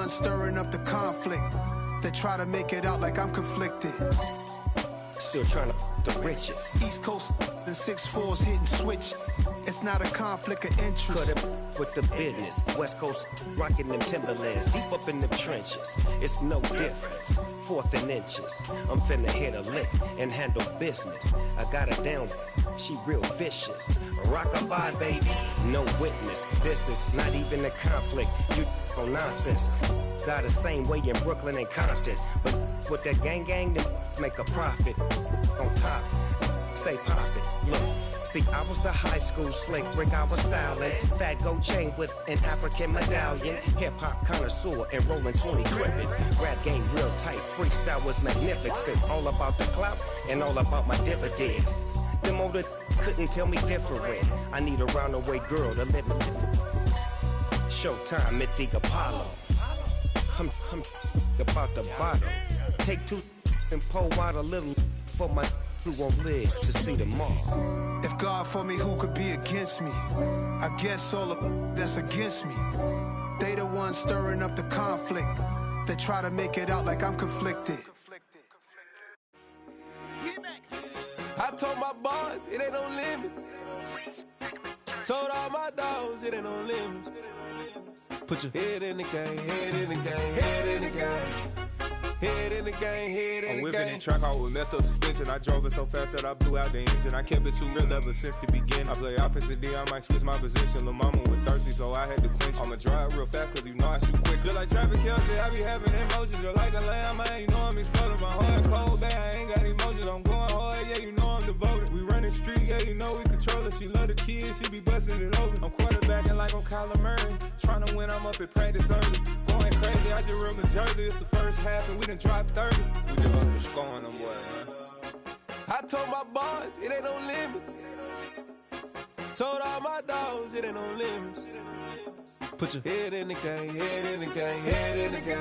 ones stirring up the conflict. They try to make it out like I'm conflicted. Still trying to the riches. East Coast and 6'4s hitting switch. It's not a conflict of interest. Cut it with the business. West Coast rocking them Timberlands, deep up in the trenches. It's no different. 4th and inches. I'm finna hit a lick and handle business. I got her down, she real vicious. Rockabye, baby, no witness. This is not even a conflict. You on nonsense. Got the same way in Brooklyn and Compton, but with that gang, then make a profit. On top, stay poppin'. Look. See, I was the high school slick brick, I was styling. Fat gold chain with an African medallion. Hip-hop connoisseur and rolling 20 gripping. Rap game real tight, freestyle was magnificent. All about the clout and all about my dividends. Them older couldn't tell me different. I need a roundaway girl to let me. Showtime, Mythic Apollo. I'm about the bottle. Take 2 and pour out a little for my who won't live to see tomorrow. If God for me, who could be against me? I guess all of that's against me. They the ones stirring up the conflict. They try to make it out like I'm conflicted. I told my boys it ain't no limits. Told all my dogs it ain't no limits. Put your head in the game, head in the game, head in the game. Head in the game, head in the game. I'm whipping in track, I was messed up suspension. I drove it so fast that I blew out the engine. I kept it too real ever since the beginning. I play offensive D, I might switch my position. Lil' mama was thirsty, so I had to quench. I'ma drive real fast, cause you know I shoot quick. Just like traffic Kelsey, I be having emotions. Just like a lamb, man, you know I'm exploding. My heart cold, bad, I ain't got emotions. I'm going hard, yeah, you know I'm devoted. We running streets, yeah, you know we control it. She love the kids, she be busting it open. I'm quarterbacking like I'm Kyler Murray. Trying to win, I'm up at practice early. Going crazy, I just real the jersey. It's the first half, and we done dropped 30. We just up to scoring them, boy, man. I told my boys, it ain't no limits. Told all my dogs, it ain't no limits. Put your head in the game, head in the game, head in the game.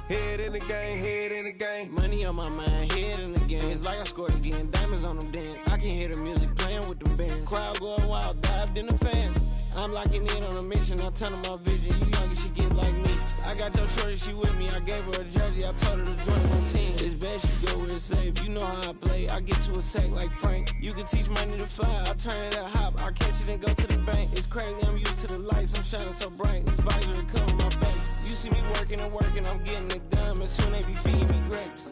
Head in the game, head in the game. Money on my mind, head in the game. It's like I scored again, diamonds on them dance. I can hear the music playing with them bands. Crowd going wild, dived in the fans. I'm locking in on a mission, I tell her my vision. You young and she get like me. I got your shorty, she with me. I gave her a jersey, I told her to join my team. It's best you go where it's safe. You know how I play. I get to a sack like Frank. You can teach money to fly. I turn it at hop. I catch it and go to the bank. It's crazy, I'm used to the lights. I'm shining so bright. This visor to cover my face. You see me working and working. I'm getting it done. And soon they be feeding me grapes.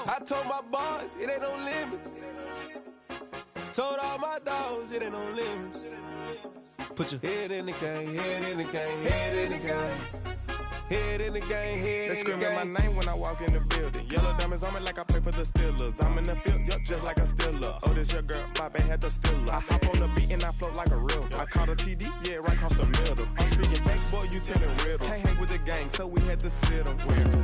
I told my boys, it ain't no limits. Told all my dogs, it ain't no limits. Put your head in the game, head in the game, head in the game. Head in the game, head they in the game. They screaming my name when I walk in the building. Yellow diamonds on me like I play for the Steelers. I'm in the field, yup, just like a Steeler. Oh, this your girl, my band had the Steeler. I hop on the beat and I float like a real. I caught a TD, yeah, right across the middle. I'm speaking facts, boy, you telling riddles. Can't hang with the gang, so we had to sit them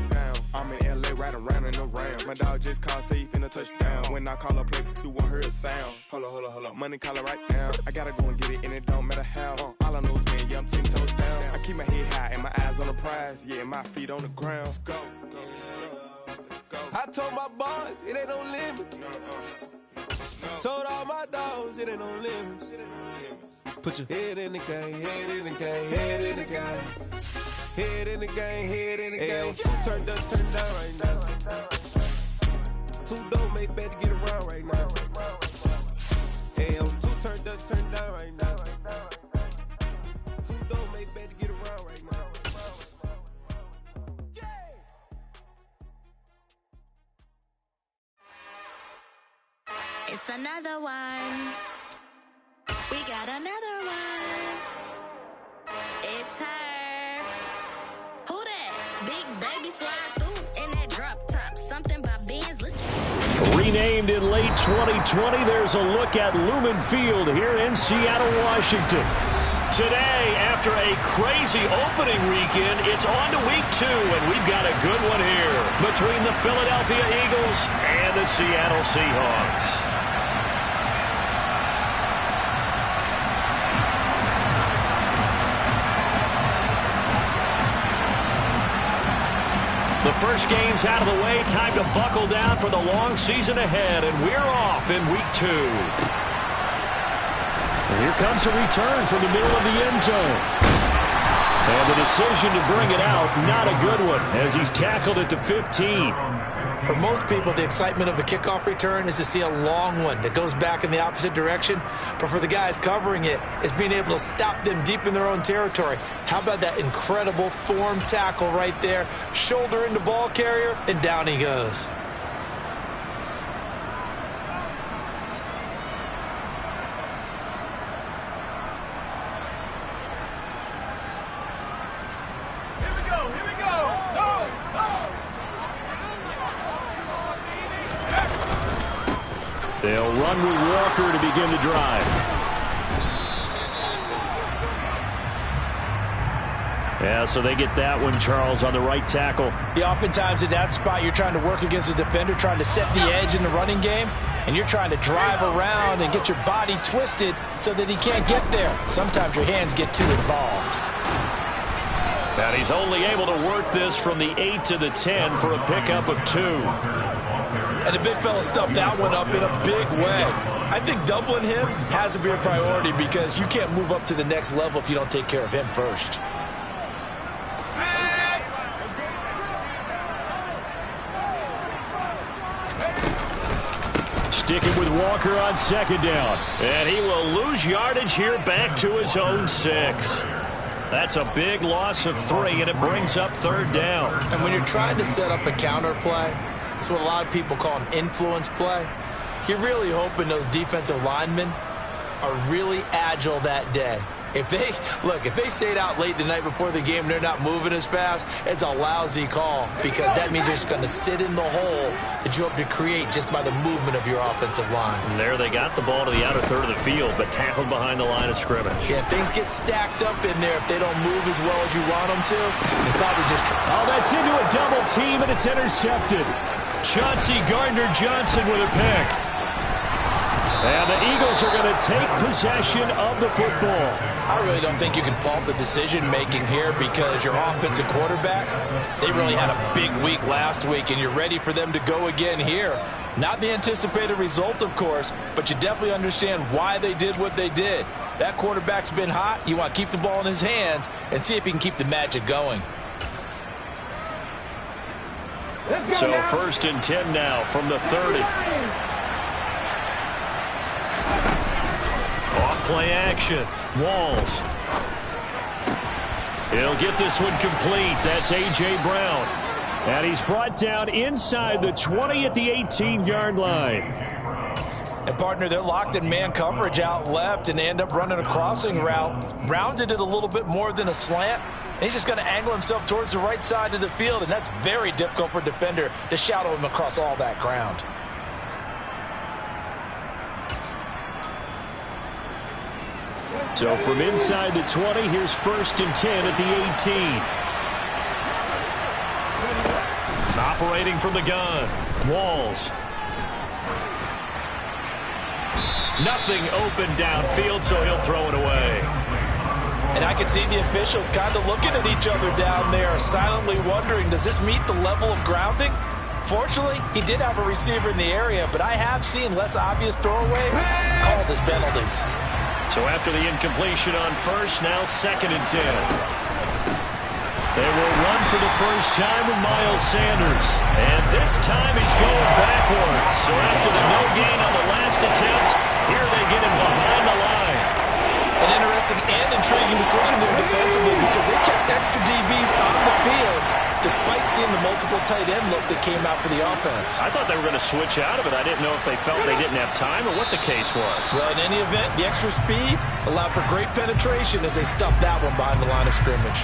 down. I'm in LA, riding around and around. My dog just called, say he finna touchdown. When I call a play, you won't hear a sound. Hold up, money calling right now. I gotta go and get it, and it don't matter how. All I know is man, yeah, I'm 10 toes down. I keep my head high and my eyes on the prize. Yeah, my feet on the ground. Let's go. Let's go. I told my boys, it ain't no limits. Told all my dogs, it ain't no limits. Put your head in the game, head in the game, head in the game. Head in the game, head in the game. Turn down right now. Too dope, make better get around right now. Hell, too turn down right now. Too dope, make better get around right now. It's another one. We got another one. It's her. Who that? Big baby slide through in that drop top. Something by Benz. Renamed in late 2020, there's a look at Lumen Field here in Seattle, Washington. Today, after a crazy opening weekend, it's on to week 2, and we've got a good one here between the Philadelphia Eagles and the Seattle Seahawks. The first game's out of the way. Time to buckle down for the long season ahead, and we're off in week 2. And here comes a return from the middle of the end zone. And the decision to bring it out, not a good one, as he's tackled at the 15. For most people, the excitement of a kickoff return is to see a long one that goes back in the opposite direction. But for the guys covering it, it's being able to stop them deep in their own territory. How about that incredible form tackle right there? Shoulder into ball carrier, and down he goes. They'll run with Walker to begin the drive. Yeah, so they get that one, Charles, on the right tackle. Yeah, oftentimes in that spot, you're trying to work against a defender, trying to set the edge in the running game, and you're trying to drive around and get your body twisted so that he can't get there. Sometimes your hands get too involved. And he's only able to work this from the 8 to the 10 for a pickup of 2. And the big fella stuffed that one up in a big way. I think doubling him has to be a priority because you can't move up to the next level if you don't take care of him first. Sticking with Walker on second down. And he will lose yardage here back to his own 6. That's a big loss of 3, and it brings up third down. And when you're trying to set up a counter play, it's what a lot of people call an influence play. You're really hoping those defensive linemen are really agile that day. If they stayed out late the night before the game and they're not moving as fast, it's a lousy call because that means they're just going to sit in the hole that you hope to create just by the movement of your offensive line. And there they got the ball to the outer third of the field, but tackled behind the line of scrimmage. Yeah, things get stacked up in there if they don't move as well as you want them to. And probably just that's into a double team, and it's intercepted. Chauncey Gardner-Johnson with a pick. And the Eagles are going to take possession of the football. I really don't think you can fault the decision-making here because your offensive quarterback, they really had a big week last week, and you're ready for them to go again here. Not the anticipated result, of course, but you definitely understand why they did what they did. That quarterback's been hot. You want to keep the ball in his hands and see if he can keep the magic going. So 1st and 10 now from the 30. Off play action. Walls. He'll get this one complete. That's A.J. Brown. And he's brought down inside the 20 at the 18-yard line. And, partner, they're locked in man coverage out left, and they end up running a crossing route. Rounded it a little bit more than a slant. And he's just going to angle himself towards the right side of the field, and that's very difficult for a defender to shadow him across all that ground. So from inside the 20, here's 1st and 10 at the 18. Operating from the gun. Walls. Nothing open downfield, so he'll throw it away. And I can see the officials kind of looking at each other down there, silently wondering, does this meet the level of grounding? Fortunately, he did have a receiver in the area, but I have seen less obvious throwaways called as penalties. So after the incompletion on 1st, now 2nd and 10. They will run for the first time with Miles Sanders. And this time he's going backwards. So after the no gain on the last attempt, here they get him behind the line. An interesting and intriguing decision there defensively because they kept extra DBs on the field despite seeing the multiple tight end look that came out for the offense. I thought they were going to switch out of it. I didn't know if they felt they didn't have time or what the case was. Well, in any event, the extra speed allowed for great penetration as they stuffed that one behind the line of scrimmage.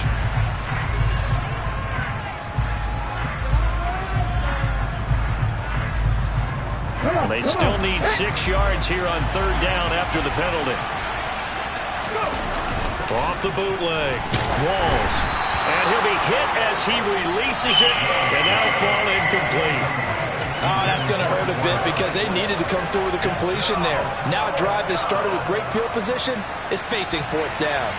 They still need 6 yards here on 3rd down after the penalty. Off the bootleg. Walls. And he'll be hit as he releases it and now fall incomplete. Oh, that's going to hurt a bit because they needed to come through with a completion there. Now a drive that started with great field position is facing 4th down.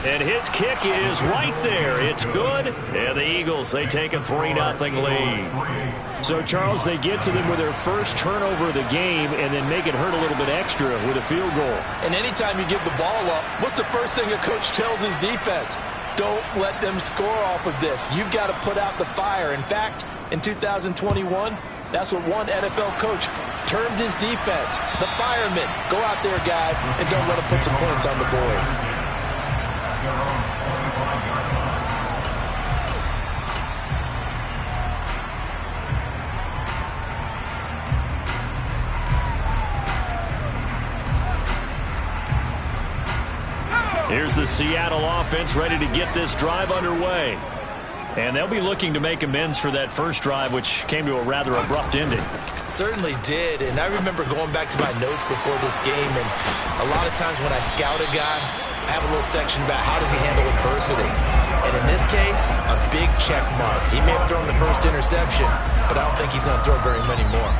And his kick is right there. It's good. And the Eagles, they take a 3-0 lead. So, Charles, they get to them with their first turnover of the game and then make it hurt a little bit extra with a field goal. And anytime you give the ball up, what's the first thing a coach tells his defense? Don't let them score off of this. You've got to put out the fire. In fact, in 2021, that's what one NFL coach termed his defense. The firemen. Go out there, guys, and don't let them put some points on the board. Here's the Seattle offense ready to get this drive underway. And they'll be looking to make amends for that first drive, which came to a rather abrupt ending. Certainly did, and I remember going back to my notes before this game, and a lot of times when I scout a guy, I have a little section about how does he handle adversity. And in this case, a big check mark. He may have thrown the first interception, but I don't think he's going to throw very many more.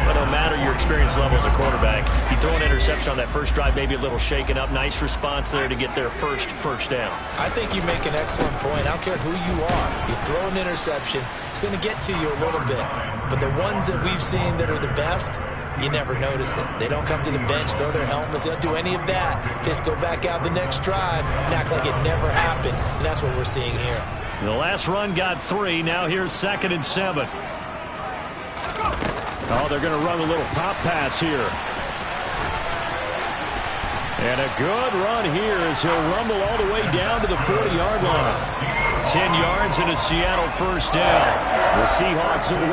But no matter your experience level as a quarterback, you throw an interception on that first drive, maybe a little shaken up. Nice response there to get their first down. I think you make an excellent point. I don't care who you are. You throw an interception, it's going to get to you a little bit. But the ones that we've seen that are the best, you never notice it. They don't come to the bench, throw their helmets. They don't do any of that. They just go back out the next drive and act like it never happened. And that's what we're seeing here. The last run got 3. Now here's 2nd and 7. Oh, they're going to run a little pop pass here. And a good run here as he'll rumble all the way down to the 40-yard line. 10 yards and a Seattle first down. The Seahawks 1-0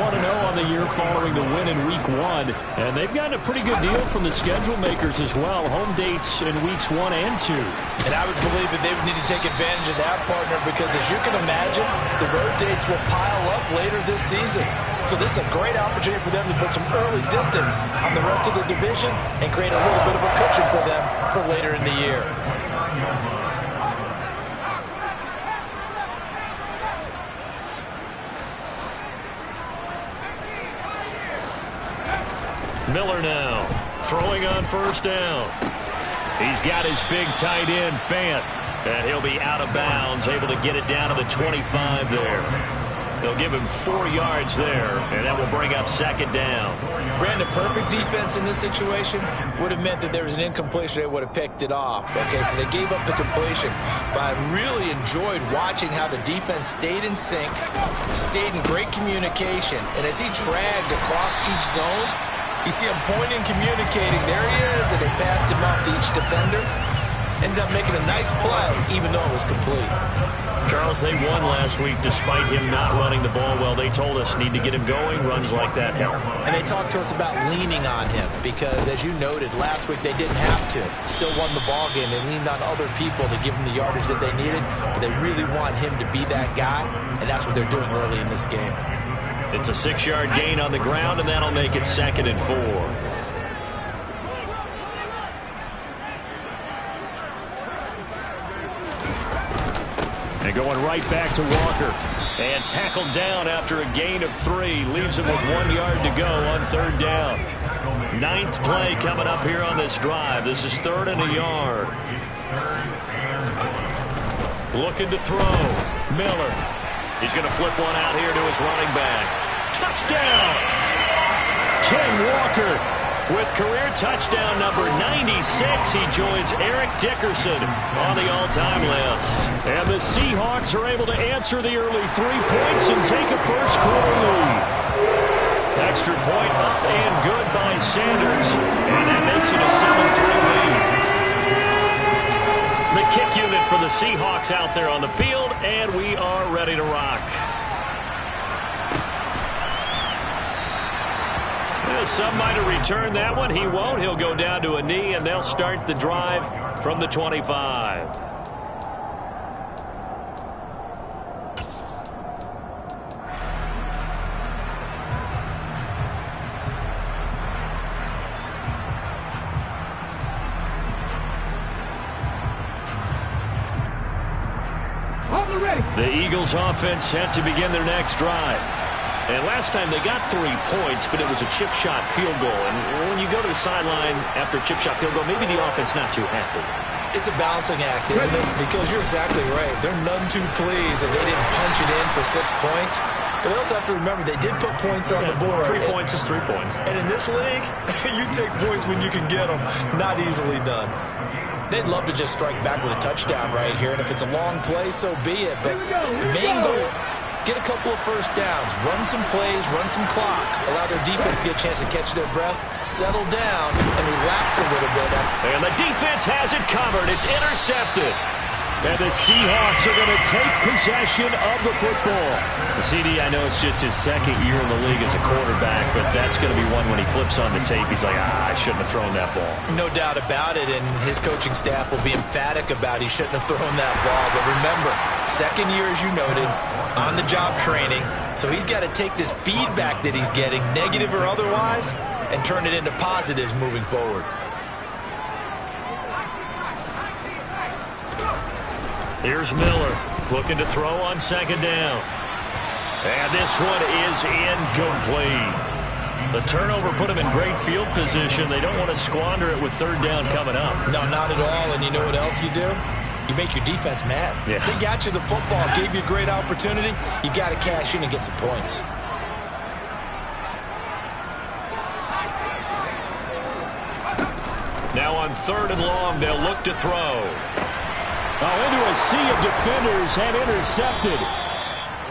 on the year following the win in Week 1. And they've gotten a pretty good deal from the schedule makers as well. Home dates in Weeks 1 and 2. And I would believe that they would need to take advantage of that, partner, because as you can imagine, the road dates will pile up later this season. So this is a great opportunity for them to put some early distance on the rest of the division and create a little bit of a cushion for them for later in the year. Miller now throwing on first down. He's got his big tight end, Fant, and he'll be out of bounds, able to get it down to the 25 there. They'll give him 4 yards there, and that will bring up 2nd down. Brandon, perfect defense in this situation would have meant that there was an incompletion. They would have picked it off. Okay, so they gave up the completion. But I really enjoyed watching how the defense stayed in sync, stayed in great communication. And as he dragged across each zone, you see him pointing, communicating. There he is, and they passed him out to each defender. Ended up making a nice play, even though it was complete. Charles, they won last week despite him not running the ball well. They told us need to get him going. Runs like that help. And they talked to us about leaning on him because, as you noted, last week they didn't have to. Still won the ball game. They leaned on other people to give them the yardage that they needed, but they really want him to be that guy, and that's what they're doing early in this game. It's a 6-yard gain on the ground, and that'll make it 2nd and 4. And going right back to Walker. And tackled down after a gain of 3. Leaves him with 1 yard to go on 3rd down. 9th play coming up here on this drive. This is 3rd and a yard. Looking to throw. Miller. He's going to flip one out here to his running back. Touchdown! Ken Walker. With career touchdown number 96, he joins Eric Dickerson on the all-time list. And the Seahawks are able to answer the early 3 points and take a first-quarter lead. Extra point up and good by Sanders, and that makes it a 7-3 lead. The kick unit for the Seahawks out there on the field, and we are ready to rock. Some might have returned that one. He won't. He'll go down to a knee, and they'll start the drive from the 25. The Eagles offense set to begin their next drive. And last time they got 3 points, but it was a chip shot field goal. And when you go to the sideline after a chip shot field goal, maybe the offense not too happy. It's a balancing act, isn't it? Because you're exactly right. They're none too pleased that they didn't punch it in for 6 points. But they also have to remember they did put points on the board. 3 points is 3 points. And in this league, you take points when you can get them. Not easily done. They'd love to just strike back with a touchdown right here. And if it's a long play, so be it. But the main goal, get a couple of first downs, run some plays, run some clock, allow their defense to get a chance to catch their breath, settle down, and relax a little bit. And the defense has it covered. It's intercepted. And the Seahawks are going to take possession of the football. The CD, I know it's just his second year in the league as a quarterback, but that's going to be one when he flips on the tape, he's like, I shouldn't have thrown that ball. No doubt about it, and his coaching staff will be emphatic about he shouldn't have thrown that ball. But remember, second year, as you noted, on-the-job training, so he's got to take this feedback that he's getting, negative or otherwise, and turn it into positives moving forward. Here's Miller looking to throw on second down. And this one is incomplete. The turnover put him in great field position. They don't want to squander it with third down coming up. No, not at all. And you know what else you do? You make your defense mad. Yeah. They got you the football, gave you a great opportunity. You got to cash in and get some points. Now on third and long, they'll look to throw. Into a sea of defenders and intercepted.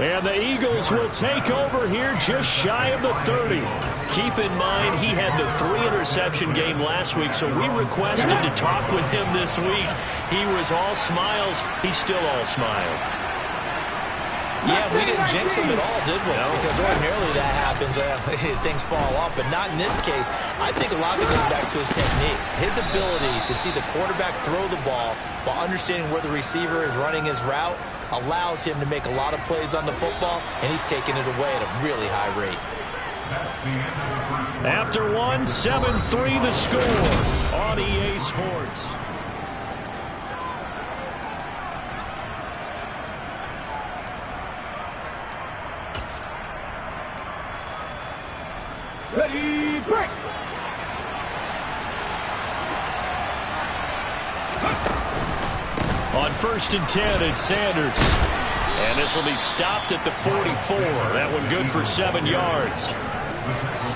And the Eagles will take over here just shy of the 30. Keep in mind, he had the 3-interception game last week, so we requested to talk with him this week. He was all smiles. He's still all smile. Yeah, we didn't jinx him at all, did we? No. Because ordinarily that happens, things fall off, but not in this case. I think a lot of it goes back to his technique. His ability to see the quarterback throw the ball while understanding where the receiver is running his route allows him to make a lot of plays on the football, and he's taking it away at a really high rate. After one, 7-3 the score on EA Sports. Ready, break! On first and 10, it's Sanders. And this will be stopped at the 44. That one good for 7 yards.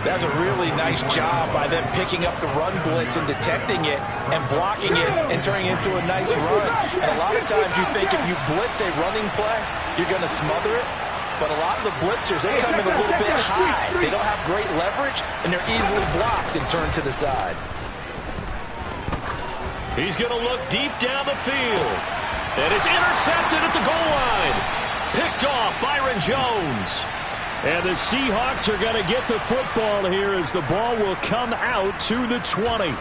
That's a really nice job by them picking up the run blitz and detecting it and blocking it and turning it into a nice run. And a lot of times you think if you blitz a running play, you're going to smother it. But a lot of the blitzers, they come in a little bit high. They don't have great leverage, and they're easily blocked and turned to the side. He's going to look deep down the field. And it's intercepted at the goal line. Picked off Byron Jones. And the Seahawks are going to get the football here as the ball will come out to the 20.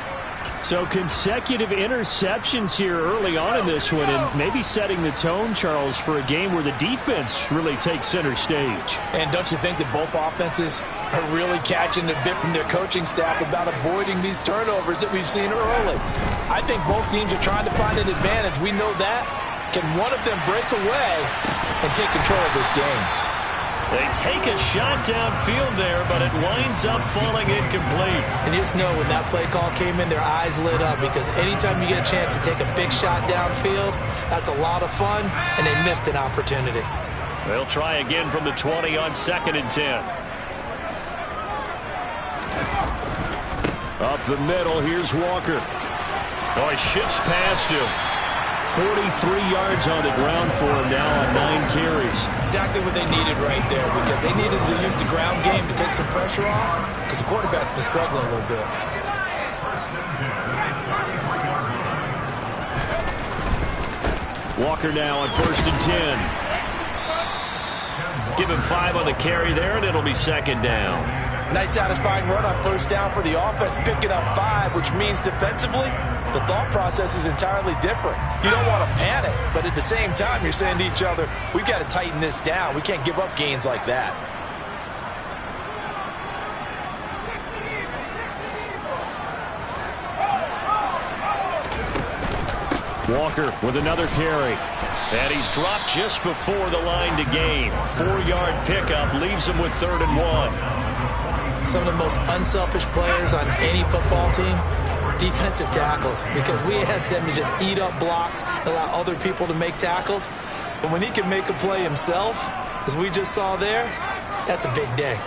So consecutive interceptions here early on in this one, and maybe setting the tone, Charles, for a game where the defense really takes center stage. And don't you think that both offenses are really catching a bit from their coaching staff about avoiding these turnovers that we've seen early? I think both teams are trying to find an advantage. We know that. Can one of them break away and take control of this game? They take a shot downfield there, but it winds up falling incomplete. And you just know when that play call came in, their eyes lit up, because anytime you get a chance to take a big shot downfield, that's a lot of fun, and they missed an opportunity. They'll try again from the 20 on second and 10. Up the middle, here's Walker. Oh, he shifts past him. 43 yards on the ground for him now on 9 carries. Exactly what they needed right there, because they needed to use the ground game to take some pressure off, because the quarterback's been struggling a little bit. Walker now on first and 10. Give him 5 on the carry there, and it'll be second down. Nice satisfying run on first down for the offense, picking up 5, which means defensively, the thought process is entirely different. You don't want to panic, but at the same time, you're saying to each other, we've got to tighten this down. We can't give up gains like that. Walker with another carry. And he's dropped just before the line to gain. 4-yard pickup leaves him with 3rd and 1. Some of the most unselfish players on any football team defensive tackles, because we ask them to just eat up blocks and allow other people to make tackles. But when he can make a play himself, as we just saw there, that's a big day.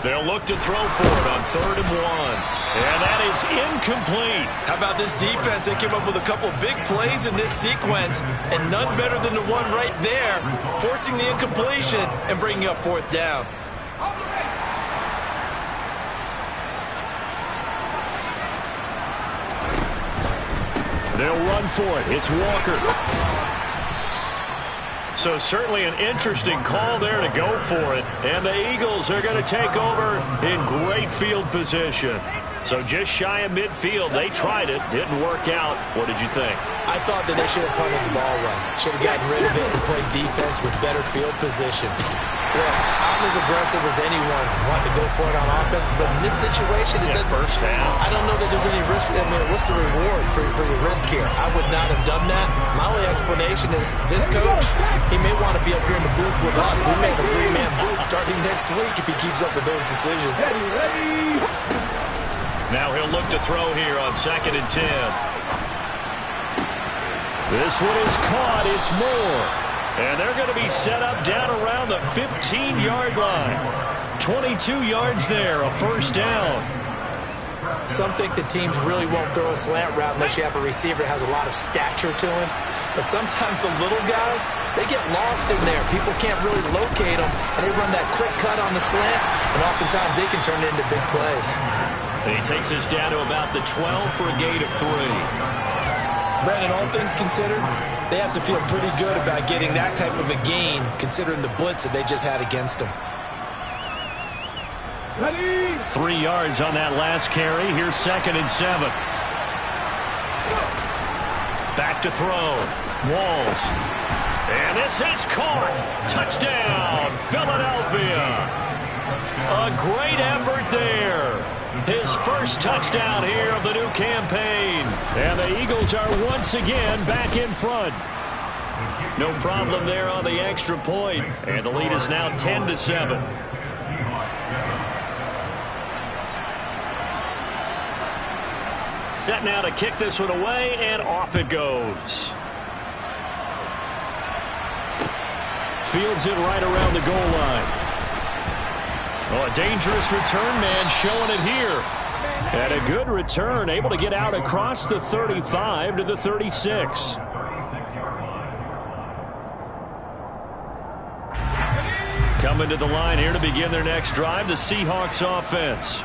They'll look to throw for it on 3rd and 1. And that is incomplete. How about this defense? They came up with a couple big plays in this sequence, and none better than the one right there, forcing the incompletion and bringing up 4th down. They'll run for it. It's Walker. So certainly an interesting call there to go for it. And the Eagles are going to take over in great field position. So just shy of midfield. They tried it. Didn't work out. What did you think? I thought that they should have punted the ball away. Should have gotten rid of it and played defense with better field position. Look, I'm as aggressive as anyone wanting to go for it on offense, but in this situation, it doesn't. First down. I don't know that there's any risk. I mean, what's the reward for your risk here? I would not have done that. My only explanation is this coach, he may want to be up here in the booth with us. We make a 3-man booth starting next week if he keeps up with those decisions. Now he'll look to throw here on 2nd and 10. This one is caught. It's Moore. And they're going to be set up down around the 15-yard line. 22 yards there, a 1st down. Some think the teams really won't throw a slant route unless you have a receiver that has a lot of stature to him. But sometimes the little guys, they get lost in there. People can't really locate them, and they run that quick cut on the slant, and oftentimes they can turn it into big plays. And he takes us down to about the 12 for a gain of 3. Brandon, all things considered, they have to feel pretty good about getting that type of a gain, considering the blitz that they just had against them. 3 yards on that last carry. Here's 2nd and 7. Back to throw. Walls. And this is caught. Touchdown, Philadelphia. A great effort there. His first touchdown here of the new campaign. And the Eagles are once again back in front. No problem there on the extra point. And the lead is now 10-7. Set now to kick this one away, and off it goes. Fields it right around the goal line. Oh, a dangerous return man showing it here. And a good return, able to get out across the 35 to the 36. Coming to the line here to begin their next drive, the Seahawks offense.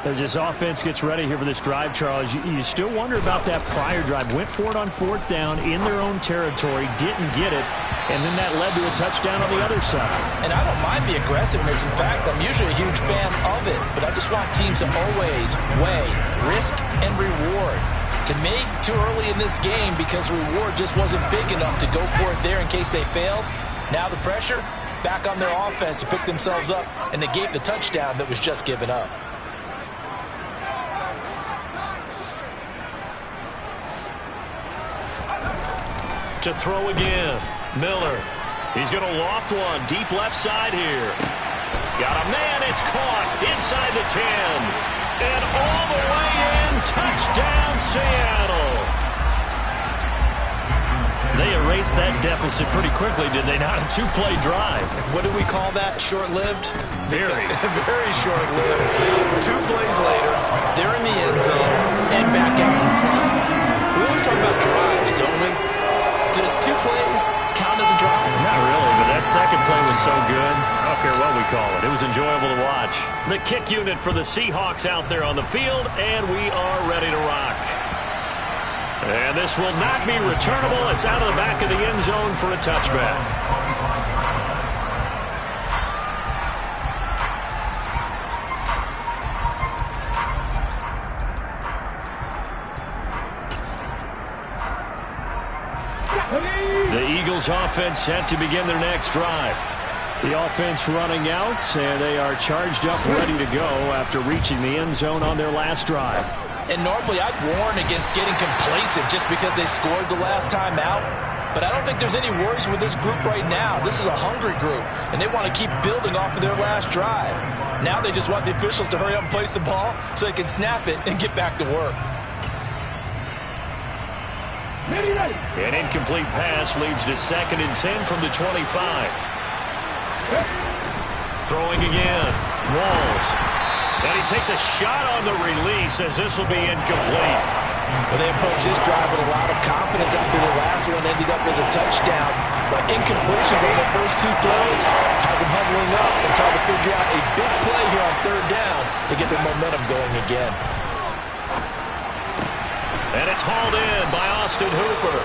As this offense gets ready here for this drive, Charles, you still wonder about that prior drive. Went for it on 4th down in their own territory, didn't get it, and then that led to a touchdown on the other side. And I don't mind the aggressiveness. In fact, I'm usually a huge fan of it, but I just want teams to always weigh risk and reward. To me, too early in this game because reward just wasn't big enough to go for it there in case they failed. Now the pressure back on their offense to pick themselves up and negate the touchdown that was just given up. To throw again. Miller. He's going to loft one deep left side here. Got a man. It's caught inside the 10. And all the way in. Touchdown, Seattle. They erased that deficit pretty quickly, did they not? A 2-play drive. What do we call that? Short-lived? Very. Very short-lived. 2 plays later, they're in the end zone and back out in front. We always talk about drives, don't we? Does 2 plays count as a drive? Not really, but that second play was so good. I don't care what we call it. It was enjoyable to watch. The kick unit for the Seahawks out there on the field, and we are ready to rock. And this will not be returnable. It's out of the back of the end zone for a touchback. The Eagles offense set to begin their next drive. The offense running out, and they are charged up, ready to go after reaching the end zone on their last drive. And normally I'd warn against getting complacent just because they scored the last time out. But I don't think there's any worries with this group right now. This is a hungry group, and they want to keep building off of their last drive. Now they just want the officials to hurry up and place the ball so they can snap it and get back to work. An incomplete pass leads to 2nd and 10 from the 25. Throwing again. Walls. And he takes a shot on the release as this will be incomplete. Well, they approached this drive with a lot of confidence after the last one ended up as a touchdown. But incompletions on the first 2 throws has them huddling up and trying to figure out a big play here on 3rd down to get their momentum going again. And it's hauled in by Austin Hooper.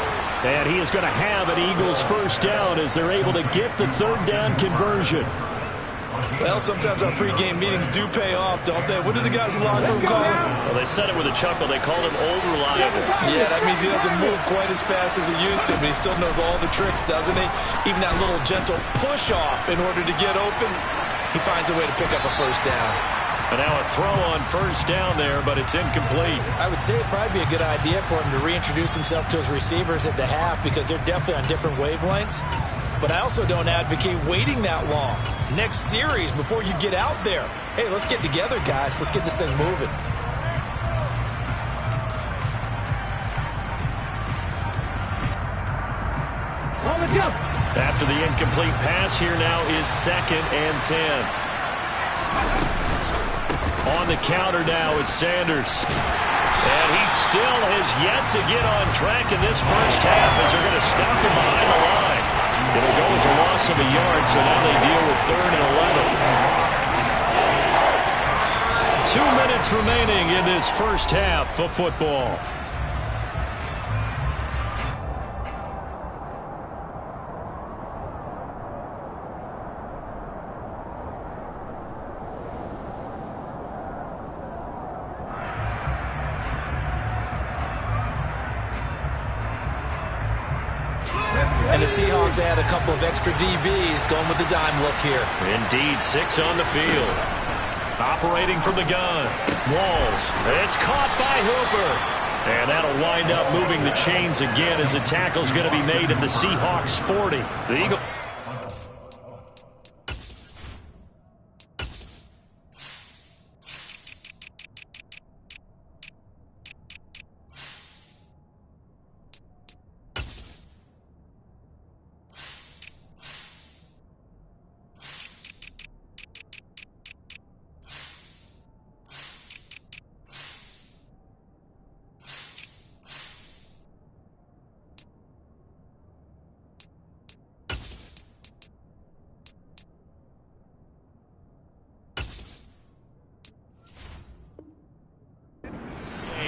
And he is going to have an Eagles first down as they're able to get the 3rd down conversion. Well, sometimes our pregame meetings do pay off, don't they? What do the guys in the locker room call him? Well, they said it with a chuckle. They called him old reliable. Yeah, that means he doesn't move quite as fast as he used to, but he still knows all the tricks, doesn't he? Even that little gentle push-off in order to get open, he finds a way to pick up a first down. And now a throw on first down there, but it's incomplete. I would say it'd probably be a good idea for him to reintroduce himself to his receivers at the half because they're definitely on different wavelengths. But I also don't advocate waiting that long. Next series, before you get out there, hey, let's get together, guys. Let's get this thing moving. After the incomplete pass, here now is 2nd and 10. On the counter now, it's Sanders. And he still has yet to get on track in this first half as they're going to stop him behind the line. It'll go as a loss of a yard, so now they deal with 3rd and 11. 2 minutes remaining in this first half of football. And the Seahawks add a couple of extra DBs going with the dime look here. Indeed, 6 on the field. Operating from the gun. Walls. It's caught by Hooper. And that'll wind up moving the chains again as the tackle's going to be made at the Seahawks 40. The Eagles.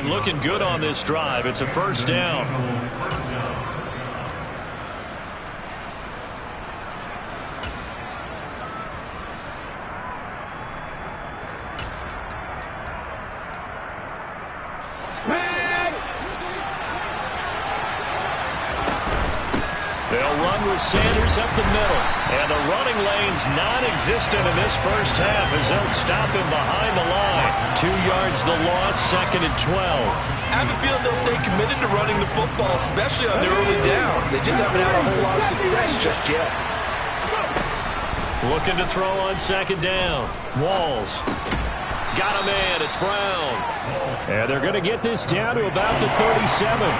Looking good on this drive. It's a first down. They'll run with Sanders up the middle. And the running lane's non-existent in this first half as they'll stop him behind the line. 2 yards the loss, 2nd and 12. I have a feeling they'll stay committed to running the football, especially on their early downs. They just haven't had a whole lot of success just yet. Looking to throw on 2nd down. Walls. Got him in. It's Brown. And they're going to get this down to about the 37.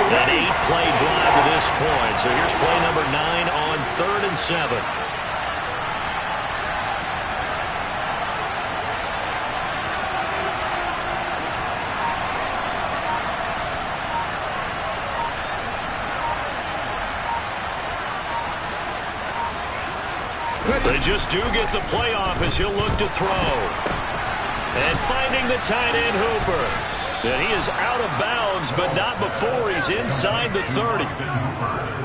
An 8-play drive to this point. So here's play number 9 on 3rd and 7. They just do get the playoff as he'll look to throw. And finding the tight end Hooper. And he is out of bounds, but not before he's inside the 30.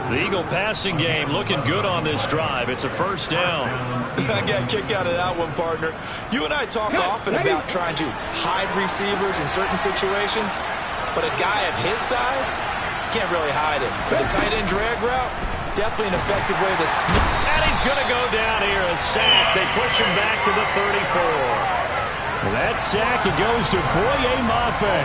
The Eagle passing game looking good on this drive. It's a first down. I got a kick out of that one, partner. You and I talk often about trying to hide receivers in certain situations, but a guy of his size can't really hide him. But the tight end drag route, Definitely an effective way to sneak. And he's going to go down here, a sack. They push him back to the 34. And that sack, it goes to Boye Mafe.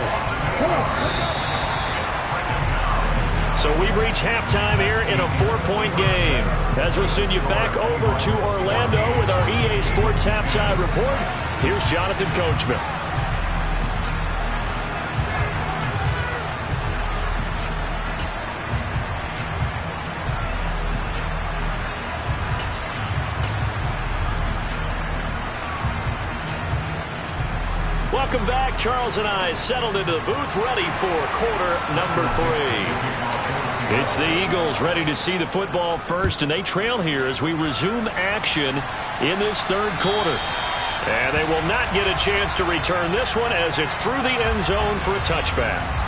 So we've reached halftime here in a 4-point game. As we'll send you back over to Orlando with our EA Sports Halftime Report, here's Jonathan Coachman. Welcome back. Charles and I settled into the booth, ready for quarter number 3. It's the Eagles ready to see the football first, and they trail here as we resume action in this third quarter. And they will not get a chance to return this one as it's through the end zone for a touchback.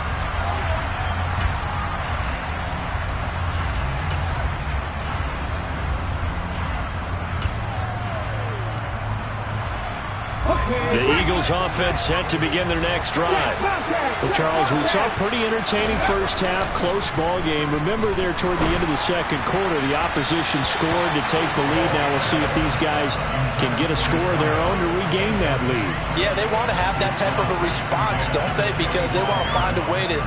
The Eagles offense set to begin their next drive. Well, Charles, we saw a pretty entertaining first half, close ball game. Remember there toward the end of the second quarter, the opposition scored to take the lead. Now we'll see if these guys can get a score of their own to regain that lead. Yeah, they want to have that type of a response, don't they? Because they want to find a way to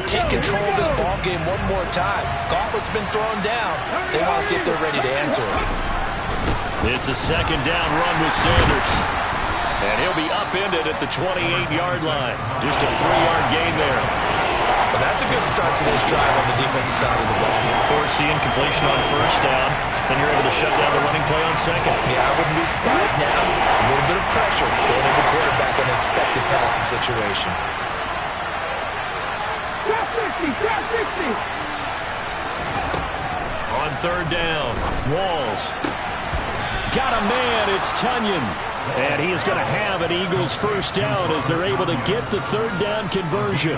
take control of this ball game one more time. Gauntlet's been thrown down. They want to see if they're ready to answer it. It's a second down run with Sanders. And he'll be upended at the 28-yard line. Just a 3-yard gain there. Well, that's a good start to this drive on the defensive side of the ball. Force the incompletion on first down, then you're able to shut down the running play on second. Yeah, I wouldn't be surprised now. A little bit of pressure going into the quarterback in an expected passing situation. On third down, Walls. Got a man, it's Tunyon. And he is going to have an Eagles first down as they're able to get the third down conversion.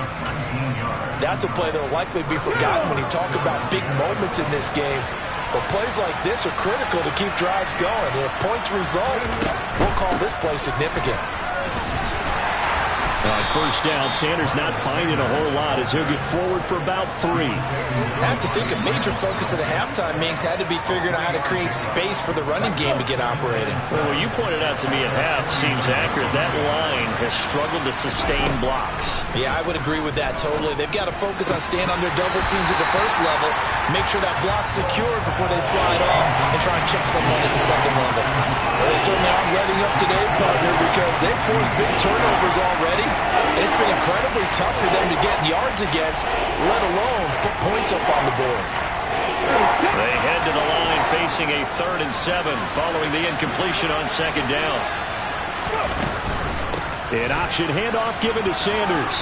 That's a play that will likely be forgotten when you talk about big moments in this game. But plays like this are critical to keep drives going. And if points result, we'll call this play significant. First down, Sanders not finding a whole lot as he'll get forward for about 3. I have to think a major focus of the halftime meetings had to be figuring out how to create space for the running game to get operating. Well, what you pointed out to me at half seems accurate. That line has struggled to sustain blocks. Yeah, I would agree with that totally. They've got to focus on staying on their double teams at the first level, make sure that block's secured before they slide off, and try and check someone at the second level. Well, they certainly aren't letting up today, partner, because they've forced big turnovers already. It's been incredibly tough for them to get yards against, let alone put points up on the board. They head to the line facing a 3rd and 7 following the incompletion on second down. An option handoff given to Sanders.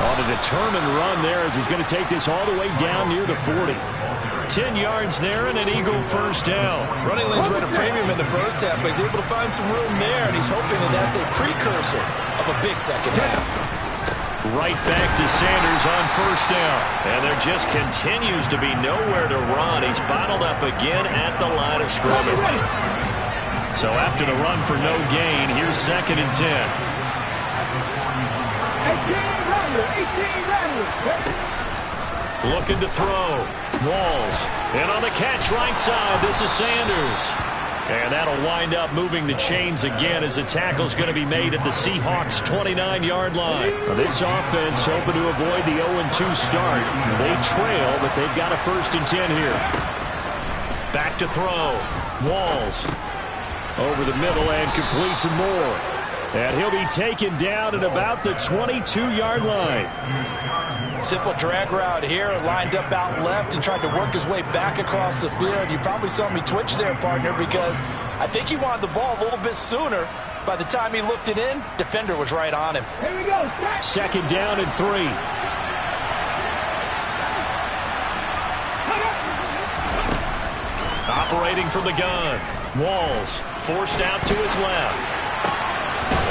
On a determined run there as he's going to take this all the way down near the 40. 10 yards there and an Eagle first down. Running lanes were at a premium in the first half, but he's able to find some room there, and he's hoping that that's a precursor of a big second half. Right back to Sanders on first down. And there just continues to be nowhere to run. He's bottled up again at the line of scrimmage. So after the run for no gain, here's 2nd and 10. 18 runners. Looking to throw. Walls. And on the catch right side, this is Sanders. And that'll wind up moving the chains again as the tackle's going to be made at the Seahawks' 29-yard line. Now this offense hoping to avoid the 0-2 start. They trail, but they've got a 1st and 10 here. Back to throw. Walls. Over the middle and complete to Moore. And he'll be taken down at about the 22-yard line. Simple drag route here, lined up out left and tried to work his way back across the field. You probably saw me twitch there, partner, because I think he wanted the ball a little bit sooner. By the time he looked it in, defender was right on him. Here we go. 2nd down and 3. Operating from the gun. Walls forced out to his left.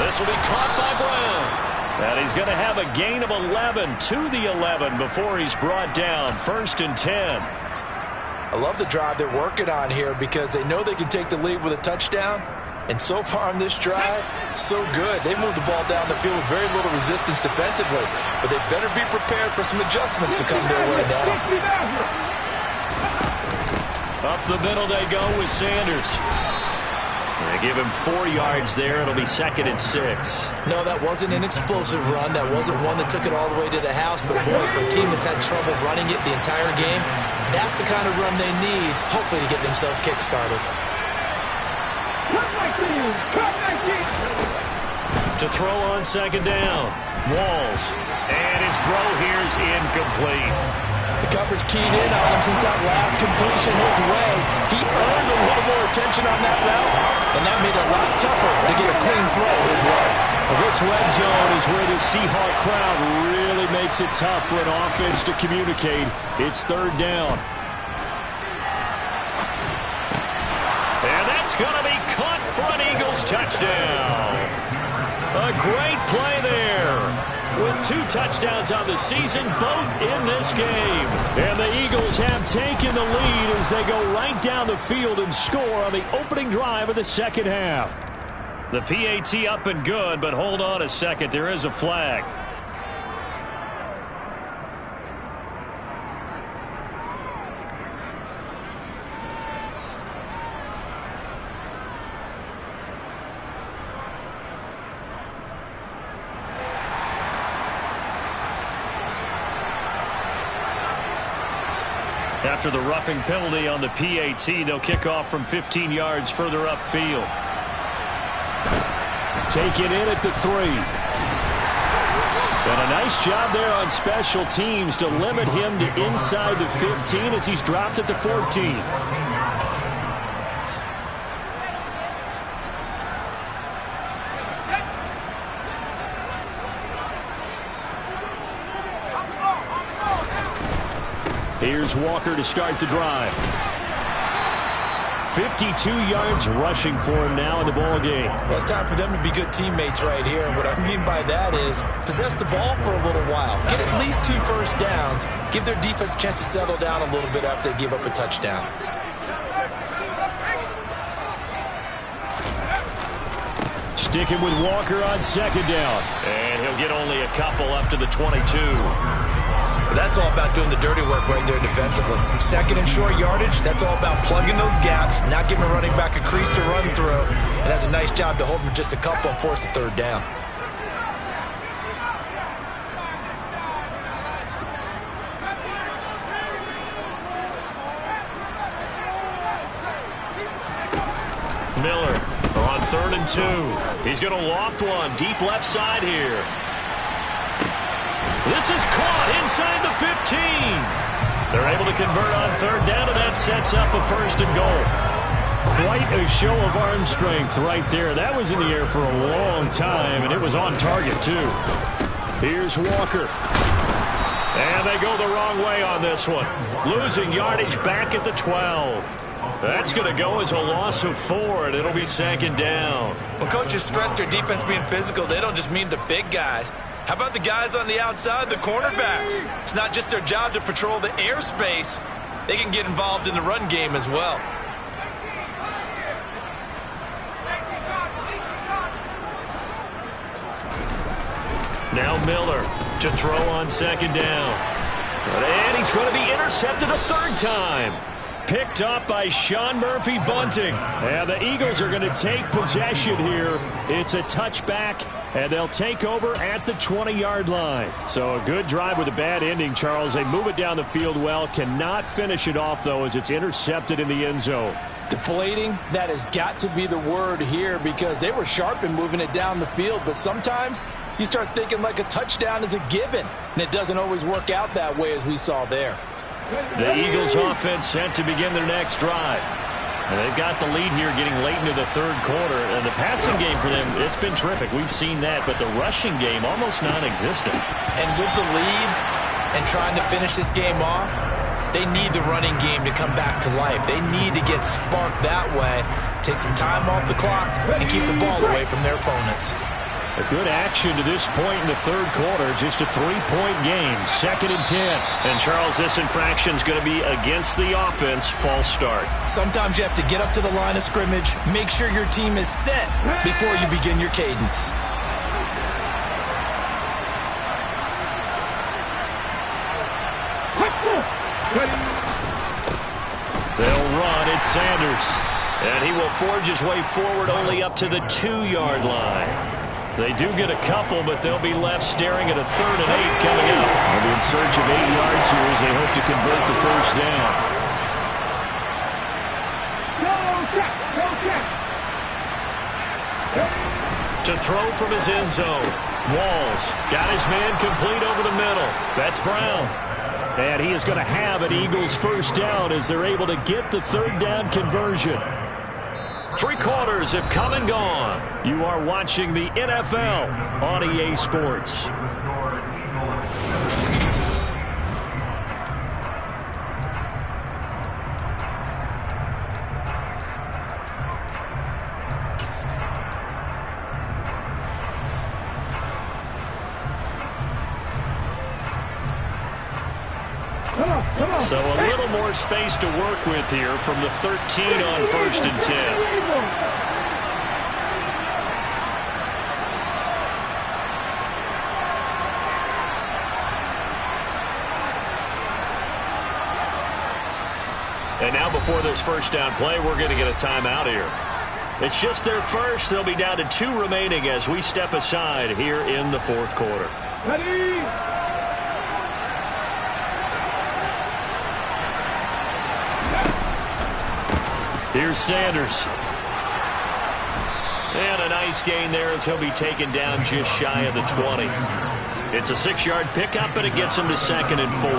This will be caught by Brown. And he's going to have a gain of 11 to the 11 before he's brought down. 1st and 10. I love the drive they're working on here because they know they can take the lead with a touchdown. And so far on this drive, so good. They moved the ball down the field with very little resistance defensively. But they better be prepared for some adjustments to come their way now. the middle they go with Sanders. They give him 4 yards there. It'll be 2nd and 6. No, that wasn't an explosive run. That wasn't one that took it all the way to the house. But, boy, for a team that's had trouble running it the entire game, that's the kind of run they need, hopefully, to get themselves kick-started. To throw on 2nd down. Walls. And his throw here is incomplete. The coverage keyed in on him since that last completion his way. He earned a little more attention on that route, and that made it a lot tougher to get a clean throw his way. Well, this red zone is where the Seahawk crowd really makes it tough for an offense to communicate. It's 3rd down. And that's going to be caught for an Eagles touchdown. A great play there. With 2 touchdowns on the season, both in this game. And the Eagles have taken the lead as they go right down the field and score on the opening drive of the 2nd half. The PAT up and good, but hold on a second. There is a flag. After the roughing penalty on the PAT, they'll kick off from 15 yards further upfield. Take it in at the 3. And a nice job there on special teams to limit him to inside the 15 as he's dropped at the 14. Here's Walker to start the drive. 52 yards rushing for him now in the ball game. Well, it's time for them to be good teammates right here. And what I mean by that is possess the ball for a little while. Get at least 2 first downs. Give their defense a chance to settle down a little bit after they give up a touchdown. Sticking with Walker on 2nd down. And he'll get only a couple up to the 22. That's all about doing the dirty work right there defensively. 2nd and short yardage, that's all about plugging those gaps, not giving a running back a crease to run through, and has a nice job to hold him just a couple and force a 3rd down. Miller on 3rd and 2. He's going to loft one deep left side here. This is caught inside the 15. They're able to convert on 3rd down, and that sets up a 1st and goal. Quite a show of arm strength right there. That was in the air for a long time, and it was on target, too. Here's Walker. And they go the wrong way on this one. Losing yardage back at the 12. That's going to go as a loss of 4, and it'll be 2nd down. When coaches stress their defense being physical, they don't just mean the big guys. How about the guys on the outside, the cornerbacks? It's not just their job to patrol the airspace. They can get involved in the run game as well. Now Miller to throw on 2nd down. And he's going to be intercepted a 3rd time. Picked up by Sean Murphy-Bunting. And the Eagles are going to take possession here. It's a touchback, and they'll take over at the 20-yard line. So a good drive with a bad ending, Charles. They move it down the field well. Cannot finish it off, though, as it's intercepted in the end zone. Deflating, that has got to be the word here because they were sharp in moving it down the field, but sometimes you start thinking like a touchdown is a given, and it doesn't always work out that way as we saw there. The Eagles offense set to begin their next drive. And they've got the lead here getting late into the 3rd quarter. And the passing game for them, it's been terrific. We've seen that, but the rushing game almost non-existent. And with the lead and trying to finish this game off, they need the running game to come back to life. They need to get sparked that way, take some time off the clock, and keep the ball away from their opponents. A good action to this point in the 3rd quarter. Just a 3-point game. 2nd and 10. And, Charles, this infraction is going to be against the offense. False start. Sometimes you have to get up to the line of scrimmage, make sure your team is set before you begin your cadence. They'll run. It's Sanders. And he will forge his way forward only up to the 2-yard line. They do get a couple, but they'll be left staring at a 3rd and 8 coming up. They'll be in search of 8 yards here as they hope to convert the first down. To throw from his end zone. Walls got his man complete over the middle. That's Brown. And he is going to have an Eagles first down as they're able to get the 3rd down conversion. 3 quarters have come and gone. You are watching the NFL on EA Sports. So a little more space to work with here from the 13 on 1st and 10. And now before this first down play, we're going to get a timeout here. It's just their first. They'll be down to 2 remaining as we step aside here in the 4th quarter. Ready? Here's Sanders. And a nice gain there as he'll be taken down just shy of the 20. It's a 6-yard pickup, but it gets him to 2nd and 4.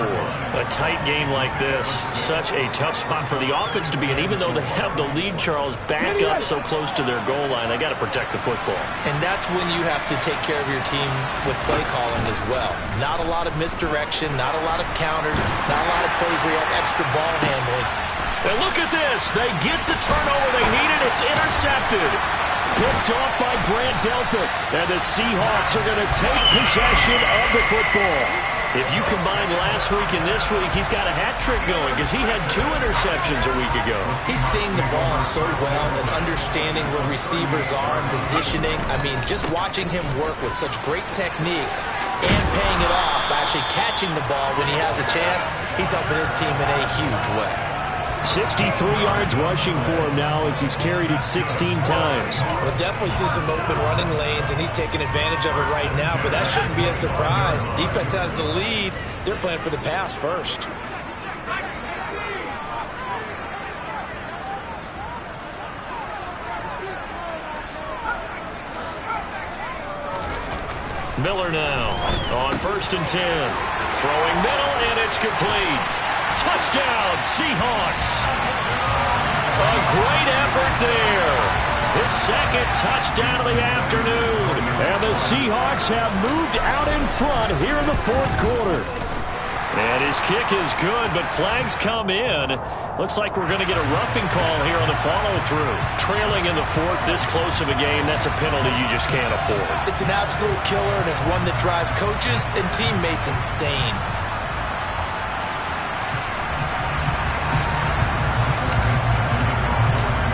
A tight game like this, such a tough spot for the offense to be in. Even though they have the lead, Charles, back up so close to their goal line, they got to protect the football. And that's when you have to take care of your team with play calling as well. Not a lot of misdirection, not a lot of counters, not a lot of plays where you have extra ball handling. And look at this. They get the turnover they needed. It's intercepted. Picked off by Grant Delpit. And the Seahawks are going to take possession of the football. If you combine last week and this week, he's got a hat trick going because he had 2 interceptions a week ago. He's seeing the ball so well and understanding where receivers are and positioning. I mean, just watching him work with such great technique and paying it off, actually catching the ball when he has a chance, he's helping his team in a huge way. 63 yards rushing for him now as he's carried it 16 times. We'll definitely see some open running lanes, and he's taking advantage of it right now, but that shouldn't be a surprise. Defense has the lead. They're playing for the pass first. Miller now on 1st and 10. Throwing middle, and it's complete. Touchdown, Seahawks. A great effort there. His 2nd touchdown of the afternoon. And the Seahawks have moved out in front here in the 4th quarter. And his kick is good, but flags come in. Looks like we're going to get a roughing call here on the follow-through. Trailing in the 4th, this close of a game, that's a penalty you just can't afford. It's an absolute killer, and it's one that drives coaches and teammates insane.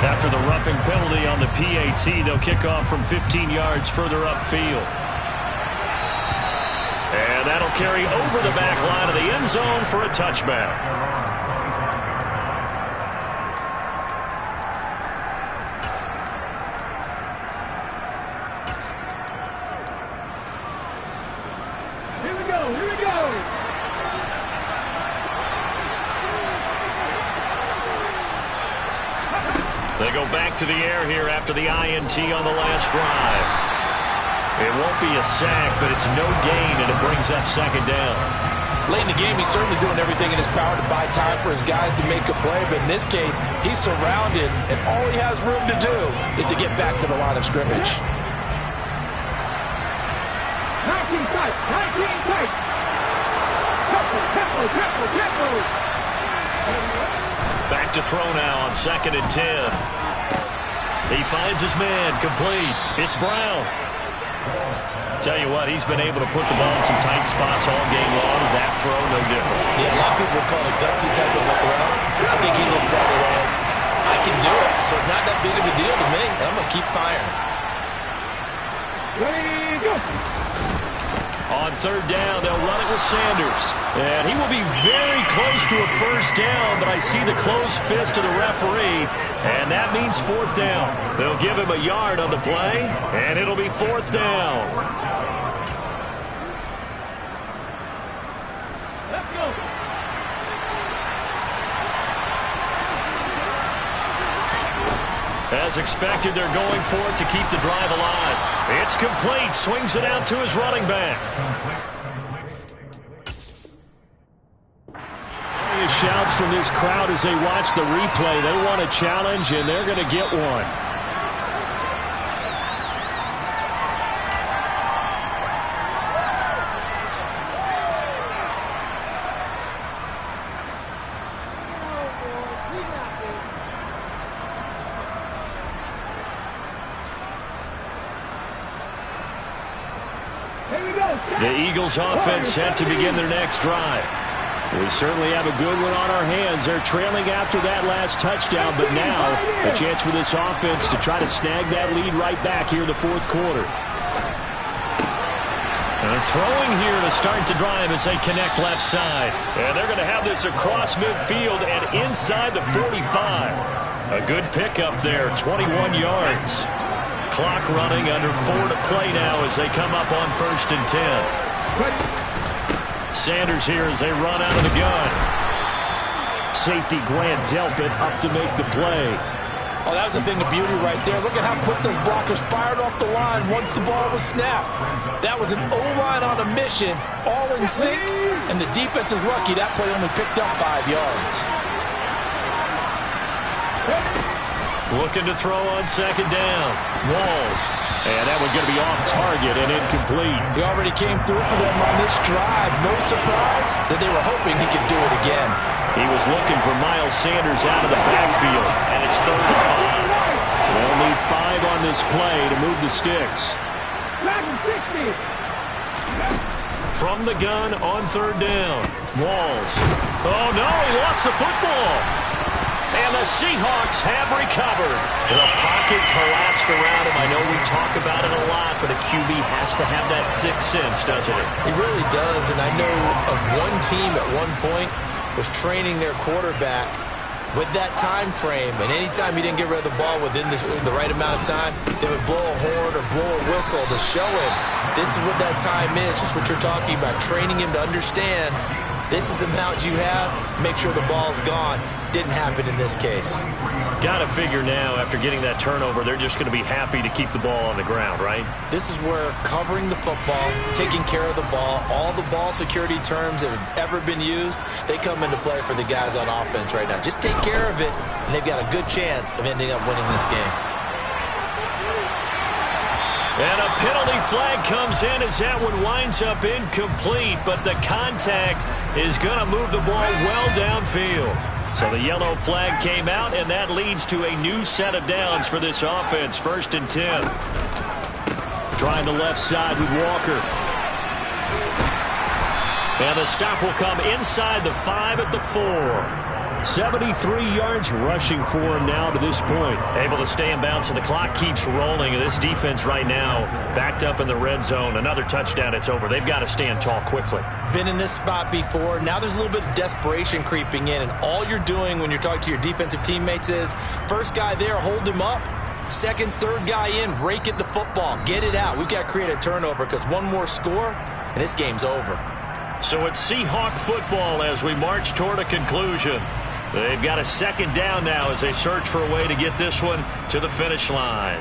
After the roughing penalty on the PAT, they'll kick off from 15 yards further upfield. And that'll carry over the back line of the end zone for a touchback. They go back to the air here after the INT on the last drive. It won't be a sack, but it's no gain, and it brings up 2nd down. Late in the game, he's certainly doing everything in his power to buy time for his guys to make a play, but in this case, he's surrounded, and all he has room to do is to get back to the line of scrimmage. 19 tight, 19 tight. Tempo. Back to throw now on 2nd and 10. He finds his man complete. It's Brown. Tell you what, he's been able to put the ball in some tight spots all game long. That throw, no different. Yeah, a lot of people would call it a gutsy type of a throw. I think he looks at it as, I can do it, so it's not that big of a deal to me, and I'm going to keep firing. Ready, go. On third down, they'll run it with Sanders. And he will be very close to a first down, but I see the closed fist of the referee, and that means fourth down. They'll give him a yard on the play, and it'll be fourth down. Let's go. As expected, they're going for it to keep the drive alive. It's complete. Swings it out to his running back. Shouts from this crowd as they watch the replay. They want a challenge, and they're going to get one. The Eagles offense set to begin their next drive. We certainly have a good one on our hands. They're trailing after that last touchdown, but now a chance for this offense to try to snag that lead right back here in the fourth quarter. And throwing here to start the drive as they connect left side. And they're going to have this across midfield and inside the 45. A good pickup there, 21 yards. Clock running, under 4 to play now as they come up on 1st and 10. Sanders here as they run out of the gun. Safety Grant Delpit up to make the play. Oh, that was a thing of beauty right there. Look at how quick those blockers fired off the line once the ball was snapped. That was an O-line on a mission, all in sync, and the defense is lucky that play only picked up 5 yards. Looking to throw on second down. Walls. And that one going to be off target and incomplete. He already came through for them on this drive. No surprise that they were hoping he could do it again. He was looking for Miles Sanders out of the backfield. And it's 3rd and 5. They'll need 5 on this play to move the sticks. From the gun on 3rd down. Walls. Oh, no, he lost the football. And the Seahawks have recovered. The pocket collapsed around him. I know we talk about it a lot, but a QB has to have that sixth sense, doesn't it? He really does, and I know of one team at one point was training their quarterback with that time frame, and anytime he didn't get rid of the ball within the right amount of time, they would blow a horn or blow a whistle to show him this is what that time is, just what you're talking about, training him to understand this is the amount you have, make sure the ball's gone. Didn't happen in this case. Got to figure now, after getting that turnover, they're just going to be happy to keep the ball on the ground, right? This is where covering the football, taking care of the ball, all the ball security terms that have ever been used, they come into play for the guys on offense right now. Just take care of it, and they've got a good chance of ending up winning this game. And a penalty flag comes in as that one winds up incomplete, but the contact is going to move the ball well downfield. So the yellow flag came out, and that leads to a new set of downs for this offense. 1st and 10. Trying the left side with Walker. And the stop will come inside the 5 at the 4. 73 yards rushing for him now to this point. Able to stay in bounds, so the clock keeps rolling. This defense right now backed up in the red zone. Another touchdown, it's over. They've got to stand tall quickly. Been in this spot before. Now there's a little bit of desperation creeping in, and all you're doing when you're talking to your defensive teammates is first guy there, hold him up. Second, third guy in, rake at the football. Get it out. We've got to create a turnover because one more score, and this game's over. So it's Seahawk football as we march toward a conclusion. They've got a second down now as they search for a way to get this one to the finish line.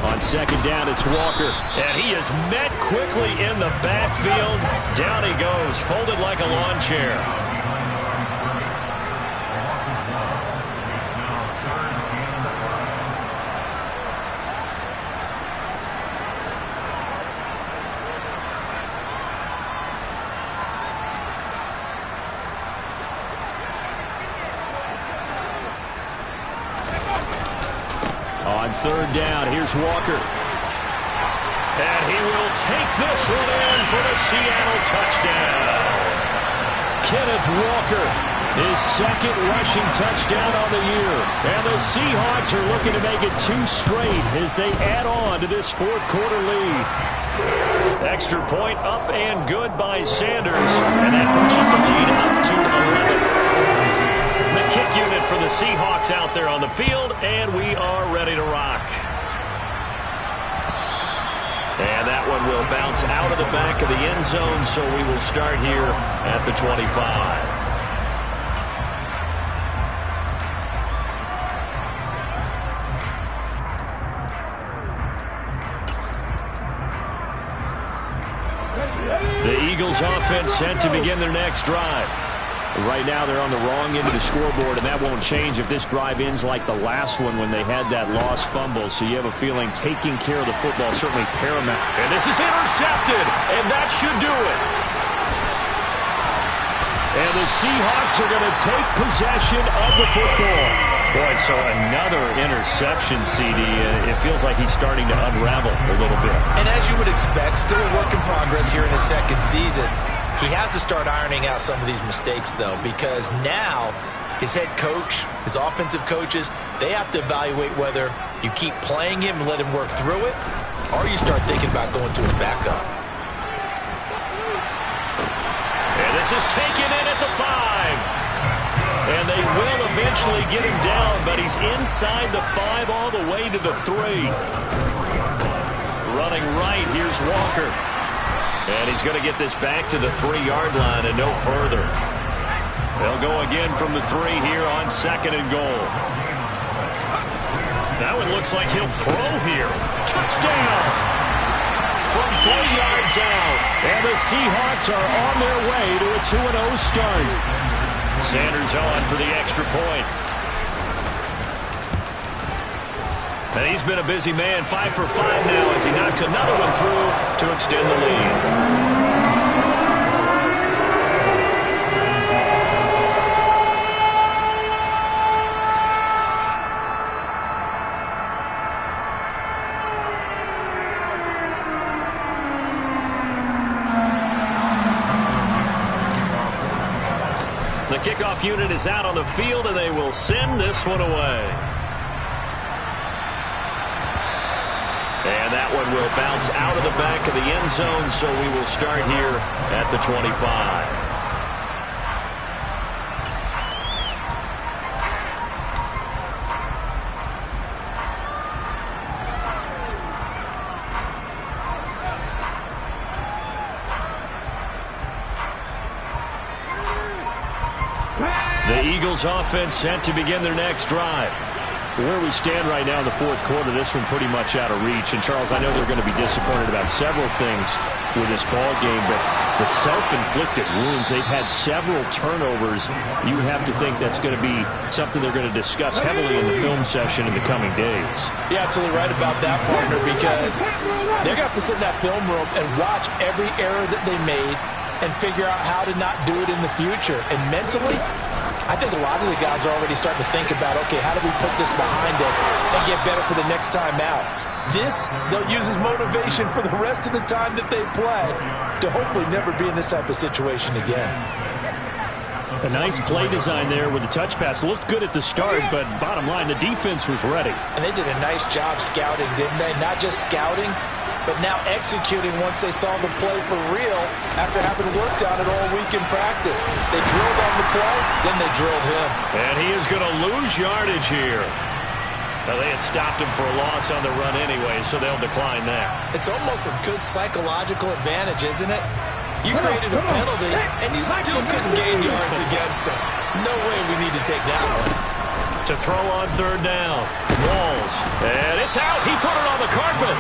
On second down, it's Walker. And he is met quickly in the backfield. Down he goes, folded like a lawn chair. On third down, here's Walker. And he will take this one in for the Seattle touchdown. Kenneth Walker, his second rushing touchdown on the year. And the Seahawks are looking to make it 2 straight as they add on to this fourth quarter lead. Extra point up and good by Sanders. And that pushes the lead up to 11. The kick unit for the Seahawks out there on the field, and we are ready to rock. And that one will bounce out of the back of the end zone, so we will start here at the 25. The Eagles offense set to begin their next drive. Right now they're on the wrong end of the scoreboard, and that won't change if this drive ends like the last one when they had that lost fumble. So you have a feeling taking care of the football is certainly paramount. And this is intercepted, and that should do it. And the Seahawks are going to take possession of the football. Boy, so another interception, CD. It feels like he's starting to unravel a little bit. And as you would expect, still a work in progress here in his second season. He has to start ironing out some of these mistakes, though, because now his head coach, his offensive coaches, they have to evaluate whether you keep playing him and let him work through it, or you start thinking about going to his backup. And this is taken in at the 5. And they will eventually get him down, but he's inside the 5 all the way to the 3. Running right, here's Walker. And he's going to get this back to the 3-yard line and no further. They'll go again from the 3 here on 2nd and goal. That one looks like he'll throw here. Touchdown! From 3 yards out. And the Seahawks are on their way to a 2-0 start. Sanders on for the extra point. And he's been a busy man, 5 for 5 now as he knocks another one through to extend the lead. The kickoff unit is out on the field, and they will send this one away. And that one will bounce out of the back of the end zone, so we will start here at the 25. The Eagles offense set to begin their next drive. Where we stand right now in the fourth quarter, this one pretty much out of reach. And, Charles, I know they're going to be disappointed about several things with this ball game, but the self-inflicted wounds, they've had several turnovers. You would have to think that's going to be something they're going to discuss heavily in the film session in the coming days. You're absolutely right about that, partner, because they're going to have to sit in that film room and watch every error that they made and figure out how to not do it in the future. And mentally, I think a lot of the guys are already starting to think about, okay, how do we put this behind us and get better for the next time out? This, they'll use as motivation for the rest of the time that they play to hopefully never be in this type of situation again. A nice play design there with the touch pass. Looked good at the start, but bottom line, the defense was ready. And they did a nice job scouting, didn't they? Not just scouting, but now executing once they saw the play for real after having worked on it all week in practice. They drilled on the play, then they drilled him. And he is going to lose yardage here. Well, they had stopped him for a loss on the run anyway, so they'll decline that. It's almost a good psychological advantage, isn't it? You created a penalty, and you still couldn't gain yards against us. No way we need to take that one. To throw on third down. Walls. And it's out. He put it on the carpet.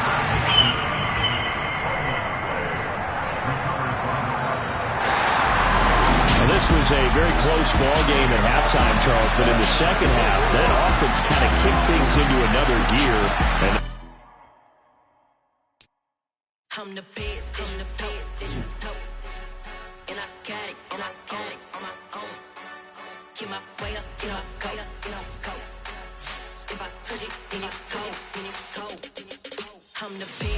This was a very close ball game at halftime, Charles, but in the second half, that offense kind of kicked things into another gear. And I'm the best, and I got it, and I got it on my own. Keep my way up, you know I go. If I touch it, then it's cold, I'm the best.